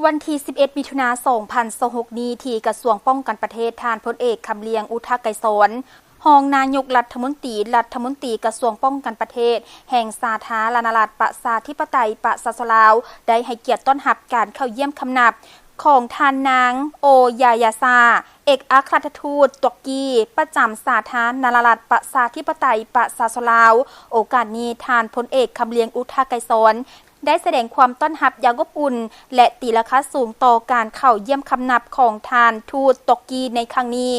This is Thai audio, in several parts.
วันที่ 11 มิถุนายน 2026 นี้ที่กระทรวงป้องกันประเทศทานพลเอกคำเลียงอุทาไกรสอนรองนายกรัฐมนตรีกระทรวงป้องกันประเทศแห่งสาธารณรัฐประชาธิปไตยประชาชนลาวได้ให้เกียรติต้อนรับการเข้าเยี่ยมคำนับของทานนางโอยายาซาเอกอัครราชทูตตุรกีประจำสาธารณรัฐประชาธิปไตยประชาชนลาวโอกาสนี้ทานพลเอกคำเลียงอุทาไกรสอนได้แสดงความต้อนรับอย่างอบอุ่นและตีราคาสูงต่อการเข้าเยี่ยมคำนับของทานทูตตุรกีในครั้งนี้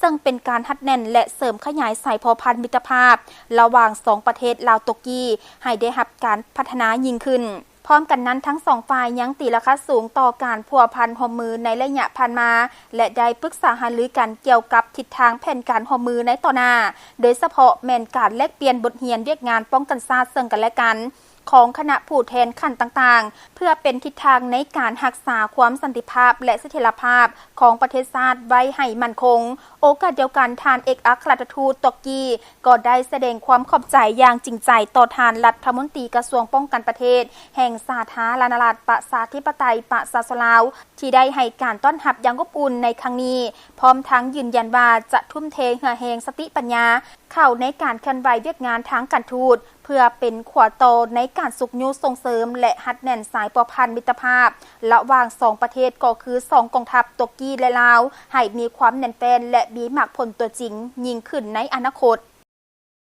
ซึ่งเป็นการฮัดแน่นและเสริมขยายสายพอพันธมิตรภาพระหว่างสองประเทศลาวตุรกีให้ได้รับการพัฒนายิ่งขึ้นพร้อมกันนั้นทั้งสองฝ่ายยังตีราคาสูงต่อการพัวพันร่วมมือในระยะผ่านมาและได้ปรึกษาหารือกันเกี่ยวกับทิศทางแผนการร่วมมือในต่อหน้าโดยเฉพาะแม่นการแลกเปลี่ยนบทเรียนเวียกงานป้องกันชาติซึ่งกันและกันของคณะผู้แทนขั้นต่างๆเพื่อเป็นทิศทางในการรักษาความสันติภาพและเสถียรภาพของประเทศชาติไว้ให้มั่นคงโอกาสเดียวกันทานเอกอัครราชทูตตุรกีก็ได้แสดงความขอบใจอย่างจริงใจต่อทานรัฐมนตรีกระทรวงป้องกันประเทศแห่งสาธารณรัฐประชาธิปไตยประชาชนลาวที่ได้ให้การต้อนรับอย่างอบอุ่นในครั้งนี้พร้อมทั้งยืนยันว่าจะทุ่มเทเหือแหงสติปัญญาเข้าในการเคลื่อนไหวเวียกงานทางการทูตเพื่อเป็นขวโตในการสุขยุส่งเสริมและหัดแน่นสายประพันธ์มิตรภาพระหว่าง2ประเทศก็คือ2กองทัพตุรกีและลาวให้มีความแน่นแฟ้นและมีมากผลตัวจริงยิ่งขึ้นในอนาคต